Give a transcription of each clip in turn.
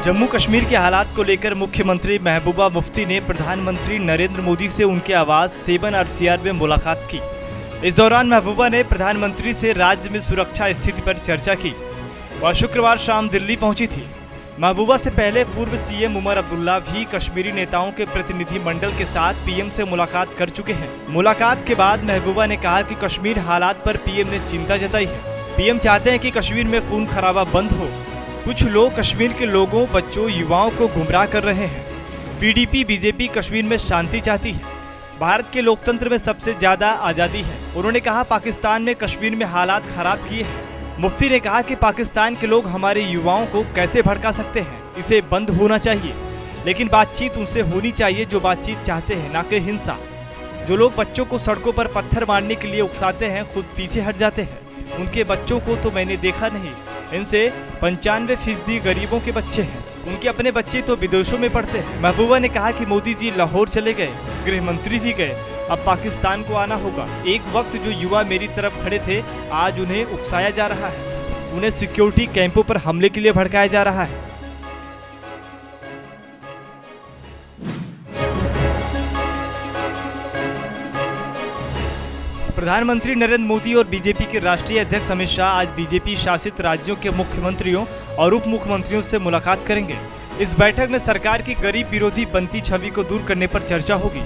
जम्मू कश्मीर के हालात को लेकर मुख्यमंत्री महबूबा मुफ्ती ने प्रधानमंत्री नरेंद्र मोदी से उनके आवास 7RCR में मुलाकात की। इस दौरान महबूबा ने प्रधानमंत्री से राज्य में सुरक्षा स्थिति पर चर्चा की। वह शुक्रवार शाम दिल्ली पहुंची थी। महबूबा से पहले पूर्व सीएम उमर अब्दुल्ला भी कश्मीरी नेताओं के प्रतिनिधि मंडल के साथ पीएम से मुलाकात कर चुके हैं। मुलाकात के बाद महबूबा ने कहा कि कश्मीर हालात पर पीएम ने चिंता जताई है। पीएम चाहते हैं कि कश्मीर में खून खराबा बंद हो। कुछ लोग कश्मीर के लोगों, बच्चों, युवाओं को गुमराह कर रहे हैं। पीडीपी बीजेपी कश्मीर में शांति चाहती है। भारत के लोकतंत्र में सबसे ज्यादा आज़ादी है। उन्होंने कहा पाकिस्तान ने कश्मीर में हालात खराब किए हैं। मुफ्ती ने कहा कि पाकिस्तान के लोग हमारे युवाओं को कैसे भड़का सकते हैं, इसे बंद होना चाहिए। लेकिन बातचीत उनसे होनी चाहिए जो बातचीत चाहते हैं, ना कि हिंसा। जो लोग बच्चों को सड़कों पर पत्थर मारने के लिए उकसाते हैं, खुद पीछे हट जाते हैं। उनके बच्चों को तो मैंने देखा नहीं। इनसे 95% गरीबों के बच्चे हैं। उनके अपने बच्चे तो विदेशों में पढ़ते हैं। महबूबा ने कहा कि मोदी जी लाहौर चले गए, गृह मंत्री भी गए, अब पाकिस्तान को आना होगा। एक वक्त जो युवा मेरी तरफ खड़े थे, आज उन्हें उकसाया जा रहा है। उन्हें सिक्योरिटी कैंपों पर हमले के लिए भड़काया जा रहा है। प्रधानमंत्री नरेंद्र मोदी और बीजेपी के राष्ट्रीय अध्यक्ष अमित शाह आज बीजेपी शासित राज्यों के मुख्यमंत्रियों और उप मुख्यमंत्रियों से मुलाकात करेंगे। इस बैठक में सरकार की गरीब विरोधी बनती छवि को दूर करने पर चर्चा होगी।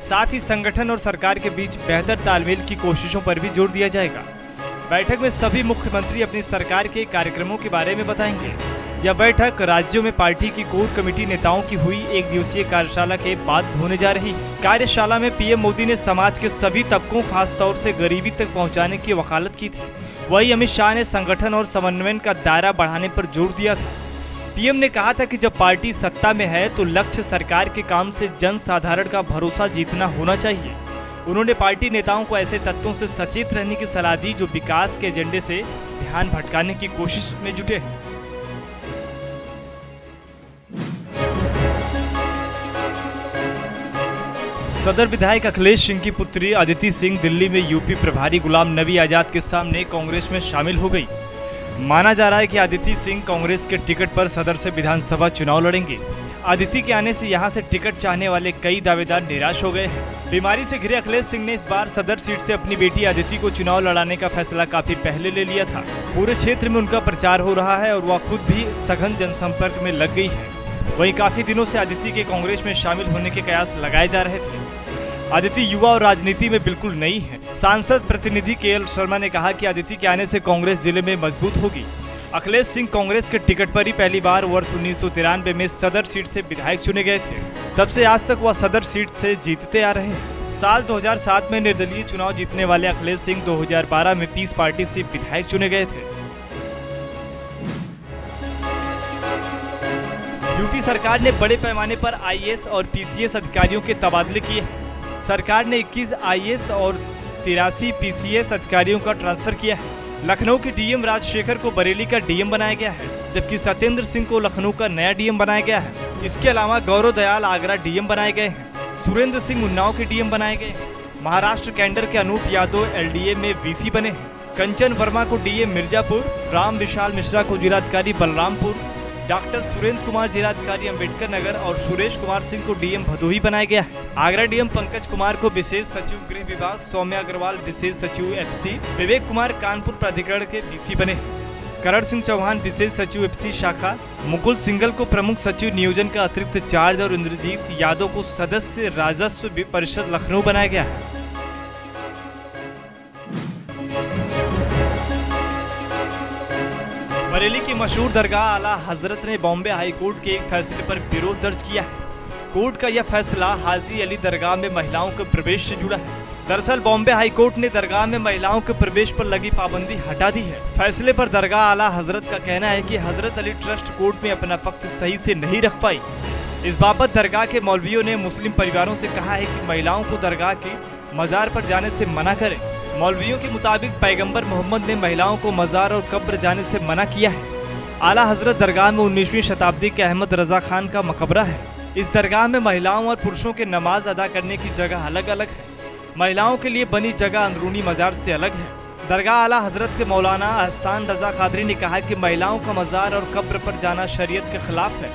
साथ ही संगठन और सरकार के बीच बेहतर तालमेल की कोशिशों पर भी जोर दिया जाएगा। बैठक में सभी मुख्यमंत्री अपनी सरकार के कार्यक्रमों के बारे में बताएंगे। यह बैठक राज्यों में पार्टी की कोर कमेटी नेताओं की हुई एक दिवसीय कार्यशाला के बाद होने जा रही है। कार्यशाला में पीएम मोदी ने समाज के सभी तबकों, खास तौर से गरीबी तक पहुंचाने की वकालत की थी। वहीं अमित शाह ने संगठन और समन्वय का दायरा बढ़ाने पर जोर दिया था। पीएम ने कहा था कि जब पार्टी सत्ता में है तो लक्ष्य सरकार के काम से जन साधारण का भरोसा जीतना होना चाहिए। उन्होंने पार्टी नेताओं को ऐसे तत्वों से सचेत रहने की सलाह दी जो विकास के एजेंडे से ध्यान भटकाने की कोशिश में जुटे हैं। सदर विधायक अखिलेश सिंह की पुत्री अदिति सिंह दिल्ली में यूपी प्रभारी गुलाम नबी आजाद के सामने कांग्रेस में शामिल हो गई। माना जा रहा है कि अदिति सिंह कांग्रेस के टिकट पर सदर से विधानसभा चुनाव लड़ेंगे। अदिति के आने से यहां से टिकट चाहने वाले कई दावेदार निराश हो गए हैं। बीमारी से घिरे अखिलेश सिंह ने इस बार सदर सीट से अपनी बेटी अदिति को चुनाव लड़ाने का फैसला काफी पहले ले लिया था। पूरे क्षेत्र में उनका प्रचार हो रहा है और वह खुद भी सघन जनसंपर्क में लग गई है। वहीं काफी दिनों से अदिति के कांग्रेस में शामिल होने के कयास लगाए जा रहे थे। अदिति युवा और राजनीति में बिल्कुल नई है। सांसद प्रतिनिधि केएल शर्मा ने कहा कि अदिति के आने से कांग्रेस जिले में मजबूत होगी। अखिलेश सिंह कांग्रेस के टिकट पर ही पहली बार वर्ष 1993 में सदर सीट से विधायक चुने गए थे। तब से आज तक वह सदर सीट से जीतते आ रहे हैं। साल 2007 में निर्दलीय चुनाव जीतने वाले अखिलेश सिंह 2012 में पीस पार्टी से विधायक चुने गए थे। यूपी सरकार ने बड़े पैमाने पर आईएएस और पीसीएस अधिकारियों के तबादले किए हैं। सरकार ने 21 आईएएस और 83 पीसीएस अधिकारियों का ट्रांसफर किया है। लखनऊ के डीएम राजशेखर को बरेली का डीएम बनाया गया है, जबकि सत्येंद्र सिंह को लखनऊ का नया डीएम बनाया गया है। इसके अलावा गौरव दयाल आगरा डीएम बनाए गए हैं। सुरेंद्र सिंह उन्नाव के डीएम बनाए गए हैं। महाराष्ट्र कैडर के अनूप यादव एलडीए में वीसी बने हैं। कंचन वर्मा को डीएम मिर्जापुर, राम विशाल मिश्रा को जिलाधिकारी बलरामपुर, डॉक्टर सुरेंद्र कुमार जिलाधिकारी अंबेडकर नगर और सुरेश कुमार सिंह को डीएम भदोही बनाया गया है। आगरा डीएम पंकज कुमार को विशेष सचिव गृह विभाग, सौम्या अग्रवाल विशेष सचिव एफसी, विवेक कुमार कानपुर प्राधिकरण के वीसी बने हैं। करण सिंह चौहान विशेष सचिव एफसी शाखा, मुकुल सिंघल को प्रमुख सचिव नियोजन का अतिरिक्त चार्ज और इंद्रजीत यादव को सदस्य राजस्व परिषद लखनऊ बनाया गया है। बरेली की मशहूर दरगाह आला हजरत ने बॉम्बे हाई कोर्ट के एक फैसले पर विरोध दर्ज किया है। कोर्ट का यह फैसला हाजी अली दरगाह में महिलाओं के प्रवेश से जुड़ा है। दरअसल बॉम्बे हाई कोर्ट ने दरगाह में महिलाओं के प्रवेश पर लगी पाबंदी हटा दी है। फैसले पर दरगाह आला हजरत का कहना है कि हजरत अली ट्रस्ट कोर्ट में अपना पक्ष सही से नहीं रख पाई। इस बाबत दरगाह के मौलवियों ने मुस्लिम परिवारों से कहा है कि महिलाओं को दरगाह की मजार पर जाने से मना करें। मौलवियों के मुताबिक पैगंबर मोहम्मद ने महिलाओं को मजार और कब्र जाने से मना किया है। आला हजरत दरगाह में 19वीं शताब्दी के अहमद रजा खान का मकबरा है। इस दरगाह में महिलाओं और पुरुषों के नमाज अदा करने की जगह अलग अलग है। महिलाओं के लिए बनी जगह अंदरूनी मजार से अलग है। दरगाह आला हजरत के मौलाना एहसान रजा कादरी ने कहा कि महिलाओं का मजार और कब्र पर जाना शरीयत के खिलाफ है।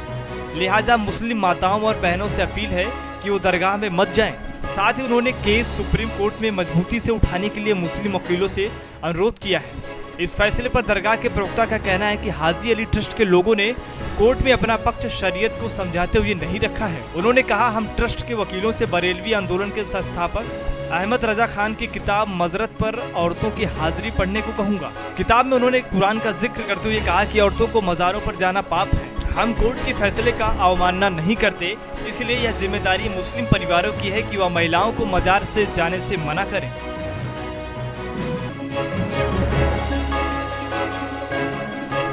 लिहाजा मुस्लिम माताओं और बहनों से अपील है कि वो दरगाह में मत जाएं। साथ ही उन्होंने केस सुप्रीम कोर्ट में मजबूती से उठाने के लिए मुस्लिम वकीलों से अनुरोध किया है। इस फैसले पर दरगाह के प्रवक्ता का कहना है कि हाजी अली ट्रस्ट के लोगों ने कोर्ट में अपना पक्ष शरीयत को समझाते हुए नहीं रखा है। उन्होंने कहा, हम ट्रस्ट के वकीलों से बरेलवी आंदोलन के संस्थापक अहमद रजा खान की किताब मजरत पर औरतों की हाजिरी पढ़ने को कहूँगा। किताब में उन्होंने कुरान का जिक्र करते हुए कहा कि औरतों को मज़ारों पर जाना पाप है। हम कोर्ट के फैसले का अवमानना नहीं करते, इसलिए यह जिम्मेदारी मुस्लिम परिवारों की है कि वह महिलाओं को मजार से जाने से मना करें।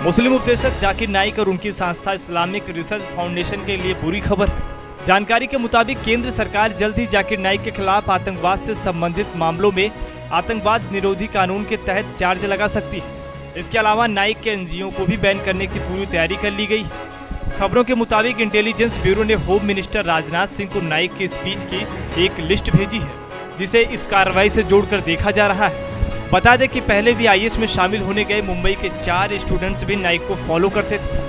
मुस्लिम उपदेशक जाकिर नाइक और उनकी संस्था इस्लामिक रिसर्च फाउंडेशन के लिए बुरी खबर है। जानकारी के मुताबिक केंद्र सरकार जल्द ही जाकिर नाइक के खिलाफ आतंकवाद से संबंधित मामलों में आतंकवाद निरोधी कानून के तहत चार्ज लगा सकती है। इसके अलावा नाइक के एनजीओ को भी बैन करने की पूरी तैयारी कर ली गई है। खबरों के मुताबिक इंटेलिजेंस ब्यूरो ने होम मिनिस्टर राजनाथ सिंह को नाइक के स्पीच की एक लिस्ट भेजी है, जिसे इस कार्रवाई से जोड़कर देखा जा रहा है। बता दें कि पहले भी आईएस में शामिल होने गए मुंबई के 4 स्टूडेंट्स भी नाइक को फॉलो करते थे।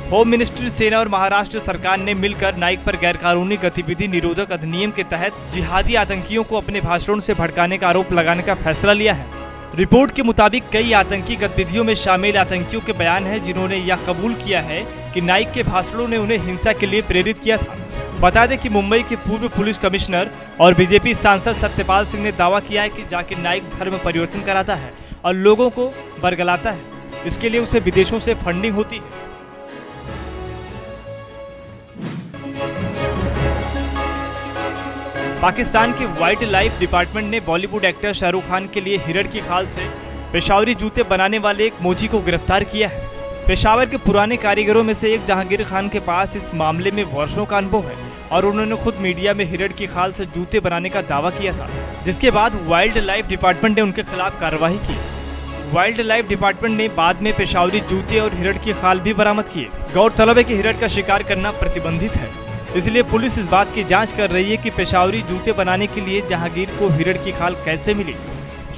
होम मिनिस्ट्री, सेना और महाराष्ट्र सरकार ने मिलकर नाइक पर गैरकानूनी गतिविधि निरोधक अधिनियम के तहत जिहादी आतंकियों को अपने भाषणों से भड़काने का आरोप लगाने का फैसला लिया है। रिपोर्ट के मुताबिक कई आतंकी गतिविधियों में शामिल आतंकियों के बयान है, जिन्होंने यह कबूल किया है कि नाइक के भाषणों ने उन्हें हिंसा के लिए प्रेरित किया था। बता दें कि मुंबई के पूर्व पुलिस कमिश्नर और बीजेपी सांसद सत्यपाल सिंह ने दावा किया है कि जाकिर नाइक धर्म परिवर्तन कराता है और लोगों को बरगलाता है। इसके लिए उसे विदेशों से फंडिंग होती है। पाकिस्तान के वाइल्ड लाइफ डिपार्टमेंट ने बॉलीवुड एक्टर शाहरुख खान के लिए हिरण की खाल से पेशावरी जूते बनाने वाले एक मोची को गिरफ्तार किया है। पेशावर के पुराने कारीगरों में से एक जहांगीर खान के पास इस मामले में वर्षों का अनुभव है और उन्होंने खुद मीडिया में हिरण की खाल से जूते बनाने का दावा किया था, जिसके बाद वाइल्ड लाइफ डिपार्टमेंट ने उनके खिलाफ कार्रवाई की। वाइल्ड लाइफ डिपार्टमेंट ने बाद में पेशावरी जूते और हिरण की खाल भी बरामद किए। गौरतलब है कि हिरण का शिकार करना प्रतिबंधित है, इसलिए पुलिस इस बात की जांच कर रही है कि पेशावरी जूते बनाने के लिए जहांगीर को हिरण की खाल कैसे मिली।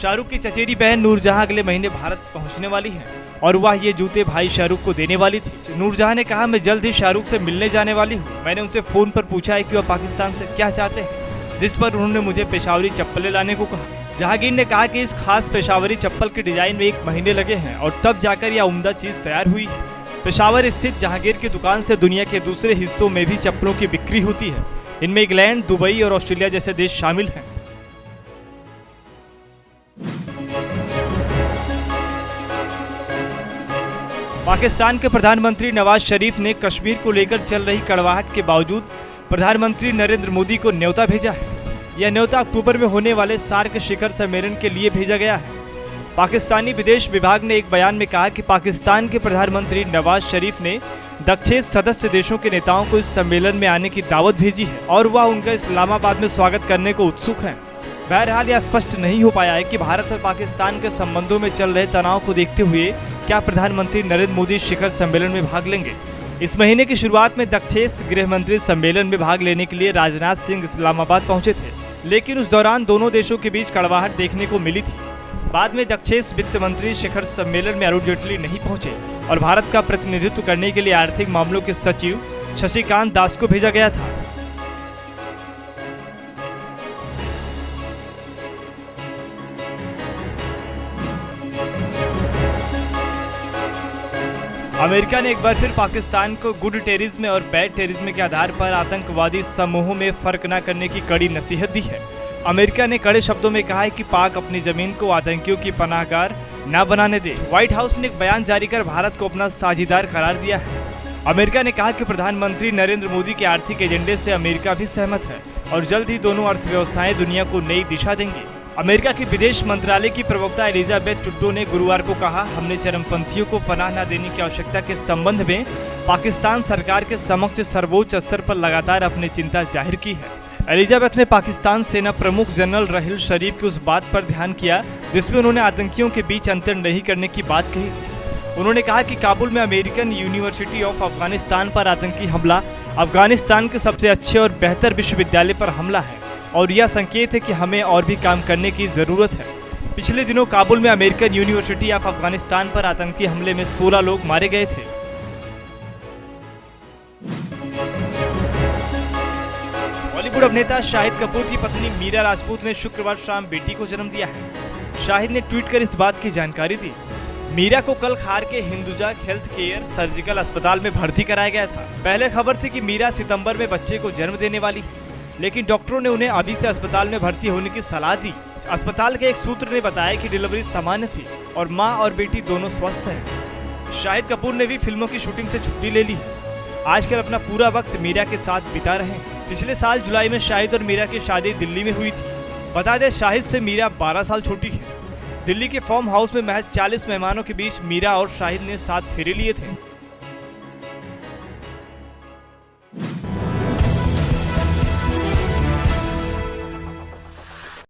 शाहरुख की चचेरी बहन नूरजहां अगले महीने भारत पहुंचने वाली है और वह ये जूते भाई शाहरुख को देने वाली थी। नूरजहां ने कहा, मैं जल्द ही शाहरुख से मिलने जाने वाली हूँ। मैंने उनसे फोन पर पूछा है कि वह पाकिस्तान से क्या चाहते हैं, जिस पर उन्होंने मुझे पेशावरी चप्पलें लाने को कहा। जहांगीर ने कहा कि इस खास पेशावरी चप्पल के डिजाइन में 1 महीने लगे हैं और तब जाकर यह उम्दा चीज तैयार हुई है। पेशावर स्थित जहांगीर की दुकान से दुनिया के दूसरे हिस्सों में भी चप्पलों की बिक्री होती है। इनमें इंग्लैंड, दुबई और ऑस्ट्रेलिया जैसे देश शामिल हैं। पाकिस्तान के प्रधानमंत्री नवाज शरीफ ने कश्मीर को लेकर चल रही कड़वाहट के बावजूद प्रधानमंत्री नरेंद्र मोदी को न्योता भेजा है। यह न्योता अक्टूबर में होने वाले सार्क शिखर सम्मेलन के लिए भेजा गया है। पाकिस्तानी विदेश विभाग ने एक बयान में कहा कि पाकिस्तान के प्रधानमंत्री नवाज शरीफ ने दक्षेस सदस्य देशों के नेताओं को इस सम्मेलन में आने की दावत भेजी है और वह उनका इस्लामाबाद में स्वागत करने को उत्सुक हैं। बहरहाल यह स्पष्ट नहीं हो पाया है कि भारत और पाकिस्तान के संबंधों में चल रहे तनाव को देखते हुए क्या प्रधानमंत्री नरेंद्र मोदी शिखर सम्मेलन में भाग लेंगे। इस महीने की शुरुआत में दक्षेस गृह मंत्री सम्मेलन में भाग लेने के लिए राजनाथ सिंह इस्लामाबाद पहुंचे थे, लेकिन उस दौरान दोनों देशों के बीच कड़वाहट देखने को मिली थी। बाद में दक्षेस वित्त मंत्री शिखर सम्मेलन में अरुण जेटली नहीं पहुंचे और भारत का प्रतिनिधित्व करने के लिए आर्थिक मामलों के सचिव शशिकांत दास को भेजा गया था। अमेरिका ने एक बार फिर पाकिस्तान को गुड टेररिज्म और बैड टेररिज्म के आधार पर आतंकवादी समूहों में फर्क न करने की कड़ी नसीहत दी है। अमेरिका ने कड़े शब्दों में कहा है कि पाक अपनी जमीन को आतंकियों की पनाहगार न बनाने दे। व्हाइट हाउस ने एक बयान जारी कर भारत को अपना साझेदार करार दिया है। अमेरिका ने कहा कि प्रधानमंत्री नरेंद्र मोदी के आर्थिक एजेंडे से अमेरिका भी सहमत है और जल्द ही दोनों अर्थव्यवस्थाएं दुनिया को नई दिशा देंगी। अमेरिका के विदेश मंत्रालय की प्रवक्ता एलिजाबेथ टुड्डो ने गुरुवार को कहा, हमने चरमपंथियों को पनाह न देने की आवश्यकता के संबंध में पाकिस्तान सरकार के समक्ष सर्वोच्च स्तर पर लगातार अपनी चिंता जाहिर की है। एलिजाबेथ ने पाकिस्तान सेना प्रमुख जनरल राहिल शरीफ की उस बात पर ध्यान किया जिसमें उन्होंने आतंकियों के बीच अंतर नहीं करने की बात कही थी। उन्होंने कहा कि काबुल में अमेरिकन यूनिवर्सिटी ऑफ अफगानिस्तान पर आतंकी हमला अफगानिस्तान के सबसे अच्छे और बेहतर विश्वविद्यालय पर हमला है और यह संकेत है कि हमें और भी काम करने की ज़रूरत है। पिछले दिनों काबुल में अमेरिकन यूनिवर्सिटी ऑफ अफगानिस्तान पर आतंकी हमले में 16 लोग मारे गए थे। अभिनेता शाहिद कपूर की पत्नी मीरा राजपूत ने शुक्रवार शाम बेटी को जन्म दिया है। शाहिद ने ट्वीट कर इस बात की जानकारी दी। मीरा को कल खार के हिंदुजा हेल्थ केयर सर्जिकल अस्पताल में भर्ती कराया गया था। पहले खबर थी कि मीरा सितंबर में बच्चे को जन्म देने वाली है, लेकिन डॉक्टरों ने उन्हें अभी से अस्पताल में भर्ती होने की सलाह दी। अस्पताल के एक सूत्र ने बताया कि डिलीवरी सामान्य थी और मां और बेटी दोनों स्वस्थ हैं। शाहिद कपूर ने भी फिल्मों की शूटिंग से छुट्टी ले ली है। आजकल अपना पूरा वक्त मीरा के साथ बिता रहे हैं। पिछले साल जुलाई में शाहिद और मीरा की शादी दिल्ली में हुई थी। बता दें, शाहिद से मीरा 12 साल छोटी है। दिल्ली के फार्म हाउस में महज 40 मेहमानों के बीच मीरा और शाहिद ने 7 फेरे लिए थे।